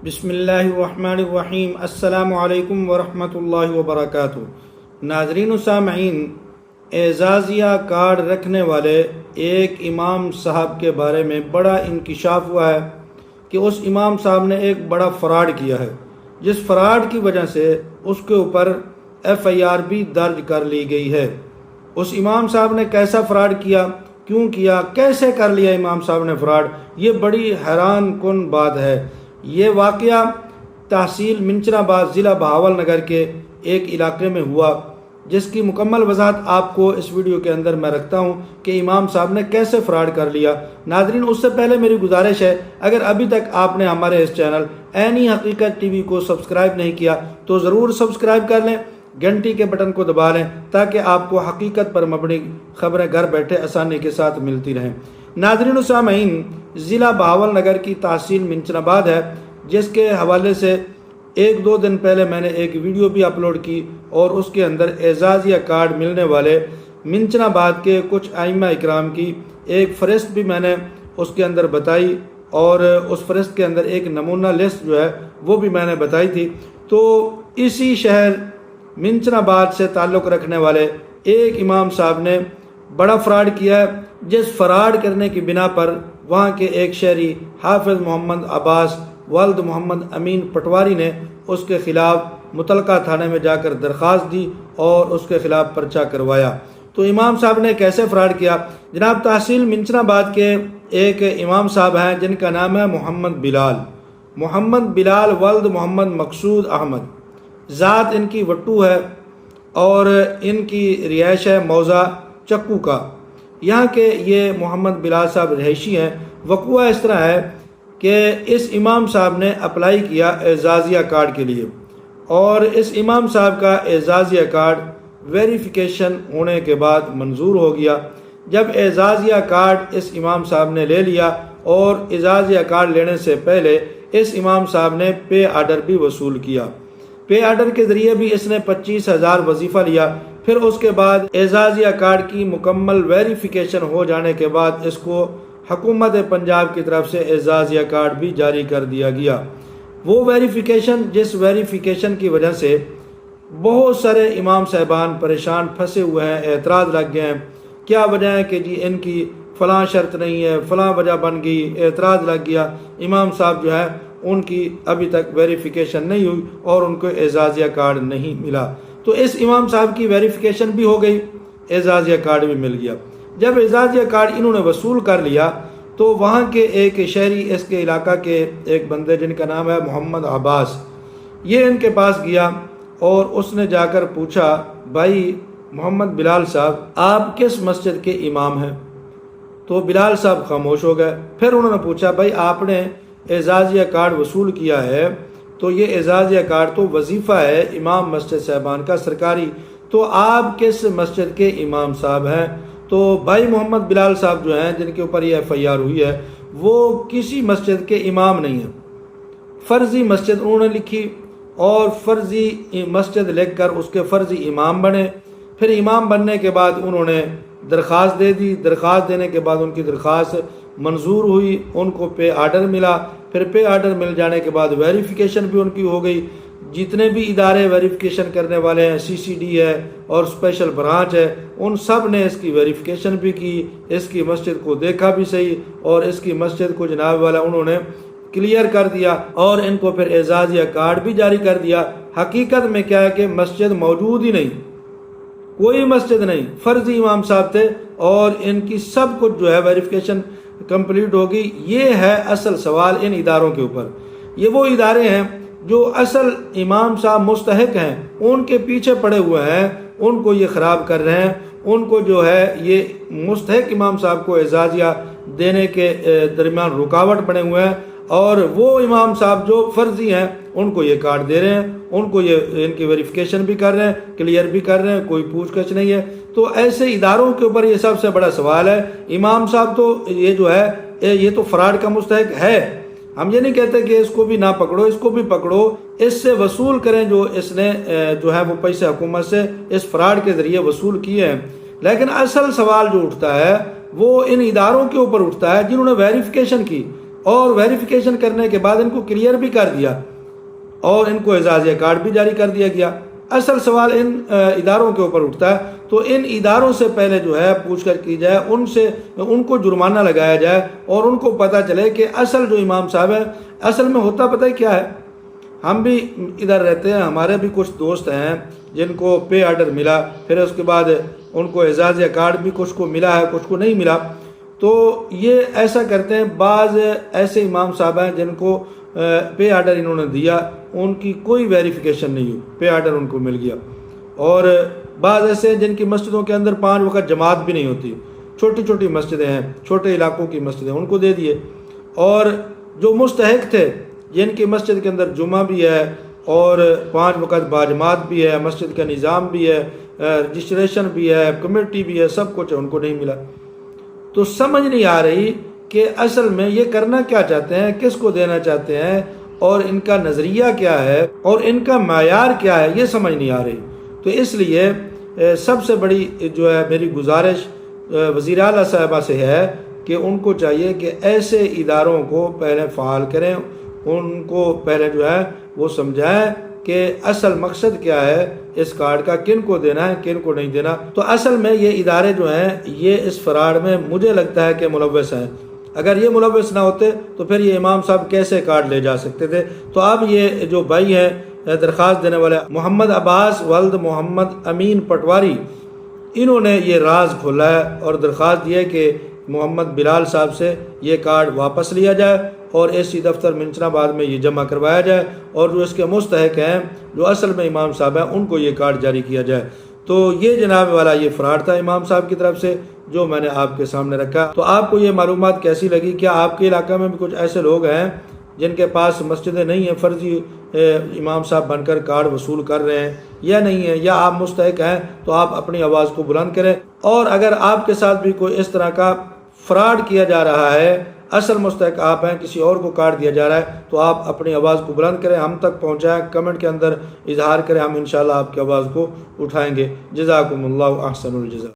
بسم اللہ الرحمن الرحیم۔ السلام علیکم ورحمۃ اللہ وبرکاتہ۔ ناظرین و سامعین، اعزازیہ کارڈ رکھنے والے ایک امام صاحب کے بارے میں بڑا انکشاف ہوا ہے کہ اس امام صاحب نے ایک بڑا فراڈ کیا ہے، جس فراڈ کی وجہ سے اس کے اوپر FIR بھی درج کر لی گئی ہے۔ اس امام صاحب نے کیسا فراڈ کیا، کیوں کیا، کیسے کر لیا امام صاحب نے فراڈ، یہ بڑی حیران کن بات ہے۔ یہ واقعہ تحصیل منچن آباد ضلع بہاول نگر کے ایک علاقے میں ہوا، جس کی مکمل وضاحت آپ کو اس ویڈیو کے اندر میں رکھتا ہوں کہ امام صاحب نے کیسے فراڈ کر لیا۔ ناظرین، اس سے پہلے میری گزارش ہے، اگر ابھی تک آپ نے ہمارے اس چینل عینی حقیقت TV کو سبسکرائب نہیں کیا تو ضرور سبسکرائب کر لیں، گھنٹی کے بٹن کو دبا لیں تاکہ آپ کو حقیقت پر مبنی خبریں گھر بیٹھے آسانی کے ساتھ ملتی رہیں۔ ناظرین و سامعین، ضلع بہاول نگر کی تحصیل منچن آباد ہے، جس کے حوالے سے ایک دو دن پہلے میں نے ایک ویڈیو بھی اپلوڈ کی اور اس کے اندر اعزازیہ کارڈ ملنے والے منچن آباد کے کچھ ائمہ اکرام کی ایک فہرست بھی میں نے اس کے اندر بتائی، اور اس فہرست کے اندر ایک نمونہ لسٹ جو ہے وہ بھی میں نے بتائی تھی۔ تو اسی شہر منچن آباد سے تعلق رکھنے والے ایک امام صاحب نے بڑا فراڈ کیا ہے، جس فراڈ کرنے کی بنا پر وہاں کے ایک شہری حافظ محمد عباس والد محمد امین پٹواری نے اس کے خلاف متعلقہ تھانے میں جا کر درخواست دی اور اس کے خلاف پرچہ کروایا۔ تو امام صاحب نے کیسے فراڈ کیا؟ جناب، تحصیل منچن آباد کے ایک امام صاحب ہیں جن کا نام ہے محمد بلال والد محمد مقصود احمد، ذات ان کی وٹو ہے اور ان کی رہائش ہے موضع چکو کا۔ یہاں کے یہ محمد بلال صاحب رہائشی ہیں۔ وقوع اس طرح ہے کہ اس امام صاحب نے اپلائی کیا اعزازیہ کارڈ کے لیے، اور اس امام صاحب کا اعزازیہ کارڈ ویریفیکیشن ہونے کے بعد منظور ہو گیا۔ جب اعزازیہ کارڈ اس امام صاحب نے لے لیا، اور اعزازیہ کارڈ لینے سے پہلے اس امام صاحب نے پے آرڈر بھی وصول کیا۔ پے آرڈر کے ذریعے بھی اس نے 25,000 وظیفہ لیا۔ پھر اس کے بعد اعزازیہ کارڈ کی مکمل ویریفیکیشن ہو جانے کے بعد اس کو حکومت پنجاب کی طرف سے اعزازیہ کارڈ بھی جاری کر دیا گیا۔ وہ ویریفیکیشن، جس ویریفیکیشن کی وجہ سے بہت سارے امام صاحبان پریشان پھنسے ہوئے ہیں، اعتراض لگ گئے ہیں۔ کیا وجہ ہے کہ جی ان کی فلاں شرط نہیں ہے، فلاں وجہ بن گئی، اعتراض لگ گیا، امام صاحب جو ہے ان کی ابھی تک ویریفیکیشن نہیں ہوئی اور ان کو اعزازیہ کارڈ نہیں ملا۔ تو اس امام صاحب کی ویریفیکیشن بھی ہو گئی، اعزازیہ کارڈ بھی مل گیا۔ جب اعزازیہ کارڈ انہوں نے وصول کر لیا تو وہاں کے ایک شہری، اس کے علاقہ کے ایک بندے جن کا نام ہے محمد عباس، یہ ان کے پاس گیا اور اس نے جا کر پوچھا، بھائی محمد بلال صاحب، آپ کس مسجد کے امام ہیں؟ تو بلال صاحب خاموش ہو گئے۔ پھر انہوں نے پوچھا، بھائی آپ نے اعزازیہ کارڈ وصول کیا ہے تو یہ اعزازیہ کارڈ تو وظیفہ ہے امام مسجد صاحبان کا سرکاری، تو آپ کس مسجد کے امام صاحب ہیں؟ تو بھائی محمد بلال صاحب جو ہیں جن کے اوپر یہ FIR ہوئی ہے، وہ کسی مسجد کے امام نہیں ہیں۔ فرضی مسجد انہوں نے لکھی اور فرضی مسجد لکھ کر اس کے فرضی امام بنے۔ پھر امام بننے کے بعد انہوں نے درخواست دے دی، درخواست دینے کے بعد ان کی درخواست منظور ہوئی، ان کو پے آرڈر ملا۔ پھر پے آرڈر مل جانے کے بعد ویریفیکیشن بھی ان کی ہو گئی۔ جتنے بھی ادارے ویریفیکیشن کرنے والے ہیں، CCD ہے اور اسپیشل برانچ ہے، ان سب نے اس کی ویریفیکیشن بھی کی، اس کی مسجد کو دیکھا بھی صحیح، اور اس کی مسجد کو جناب والا انہوں نے کلیئر کر دیا اور ان کو پھر اعزازیہ کارڈ بھی جاری کر دیا۔ حقیقت میں کیا ہے کہ مسجد موجود ہی نہیں، کوئی مسجد نہیں، فرضی امام صاحب تھے اور ان کی سب کچھ جو ہے ویریفیکیشن کمپلیٹ ہوگی۔ یہ ہے اصل سوال ان اداروں کے اوپر۔ یہ وہ ادارے ہیں جو اصل امام صاحب مستحق ہیں، ان کے پیچھے پڑے ہوئے ہیں، ان کو یہ خراب کر رہے ہیں، ان کو جو ہے یہ مستحق امام صاحب کو اعزازیہ دینے کے درمیان رکاوٹ بنے ہوئے ہیں، اور وہ امام صاحب جو فرضی ہیں ان کو یہ کارڈ دے رہے ہیں، ان کو یہ ان کی ویریفیکیشن بھی کر رہے ہیں، کلیئر بھی کر رہے ہیں، کوئی پوچھ گچھ نہیں ہے۔ تو ایسے اداروں کے اوپر یہ سب سے بڑا سوال ہے۔ امام صاحب تو یہ جو ہے یہ تو فراڈ کا مستحق ہے۔ ہم یہ نہیں کہتے کہ اس کو بھی نہ پکڑو، اس کو بھی پکڑو، اس سے وصول کریں جو اس نے جو ہے وہ پیسے حکومت سے اس فراڈ کے ذریعے وصول کیے ہیں۔ لیکن اصل سوال جو اٹھتا ہے وہ ان اداروں کے اوپر اٹھتا ہے جنہوں نے ویریفیکیشن کی۔ اور ویریفیکیشن کرنے کے بعد ان کو کلیئر بھی کر دیا اور ان کو اعزازیہ کارڈ بھی جاری کر دیا گیا۔ اصل سوال ان اداروں کے اوپر اٹھتا ہے، تو ان اداروں سے پہلے جو ہے پوچھ کر کی جائے، ان کو جرمانہ لگایا جائے اور ان کو پتہ چلے کہ اصل جو امام صاحب ہے اصل میں ہوتا پتہ ہے کیا ہے۔ ہم بھی ادھر رہتے ہیں، ہمارے بھی کچھ دوست ہیں جن کو پے آرڈر ملا، پھر اس کے بعد ان کو اعزازیہ کارڈ بھی کچھ کو ملا ہے کچھ کو نہیں ملا۔ تو یہ ایسا کرتے ہیں، بعض ایسے امام صاحب ہیں جن کو پے آرڈر انہوں نے دیا، ان کی کوئی ویریفیکیشن نہیں ہوئی، پے آرڈر ان کو مل گیا۔ اور بعض ایسے ہیں جن کی مسجدوں کے اندر 5 وقت جماعت بھی نہیں ہوتی، چھوٹی چھوٹی مسجدیں ہیں، چھوٹے علاقوں کی مسجدیں، ان کو دے دیے۔ اور جو مستحق تھے، جن کی مسجد کے اندر جمعہ بھی ہے اور 5 وقت باجماعت بھی ہے، مسجد کا نظام بھی ہے، رجسٹریشن بھی ہے، کمیٹی بھی ہے، سب کچھ ہے، ان کو نہیں ملا۔ تو سمجھ نہیں آ رہی کہ اصل میں یہ کرنا کیا چاہتے ہیں، کس کو دینا چاہتے ہیں، اور ان کا نظریہ کیا ہے اور ان کا معیار کیا ہے، یہ سمجھ نہیں آ رہی۔ تو اس لیے سب سے بڑی جو ہے میری گزارش وزیر اعلیٰ صاحبہ سے ہے کہ ان کو چاہیے کہ ایسے اداروں کو پہلے فعال کریں، ان کو پہلے جو ہے وہ سمجھائیں کہ اصل مقصد کیا ہے اس کارڈ کا، کن کو دینا ہے کن کو نہیں دینا۔ تو اصل میں یہ ادارے جو ہیں یہ اس فراڈ میں مجھے لگتا ہے کہ ملوث ہیں۔ اگر یہ ملوث نہ ہوتے تو پھر یہ امام صاحب کیسے کارڈ لے جا سکتے تھے۔ تو اب یہ جو بھائی ہیں درخواست دینے والے محمد عباس ولد محمد امین پٹواری، انہوں نے یہ راز کھولا ہے اور درخواست دی ہے کہ محمد بلال صاحب سے یہ کارڈ واپس لیا جائے اور AC دفتر منچن آباد میں یہ جمع کروایا جائے، اور جو اس کے مستحق ہیں جو اصل میں امام صاحب ہیں ان کو یہ کارڈ جاری کیا جائے۔ تو یہ جناب والا یہ فراڈ تھا امام صاحب کی طرف سے جو میں نے آپ کے سامنے رکھا۔ تو آپ کو یہ معلومات کیسی لگی؟ کیا آپ کے علاقہ میں بھی کچھ ایسے لوگ ہیں جن کے پاس مسجدیں نہیں ہیں، فرضی امام صاحب بن کر کارڈ وصول کر رہے ہیں یا نہیں ہیں، یا آپ مستحق ہیں تو آپ اپنی آواز کو بلند کریں۔ اور اگر آپ کے ساتھ بھی کوئی اس طرح کا فراڈ کیا جا رہا ہے، اصل مستحق آپ ہیں، کسی اور کو کارڈ دیا جا رہا ہے، تو آپ اپنی آواز کو بلند کریں، ہم تک پہنچائیں، کمنٹ کے اندر اظہار کریں، ہم انشاءاللہ آپ کی آواز کو اٹھائیں گے۔ جزاکم اللہ احسن الجزا۔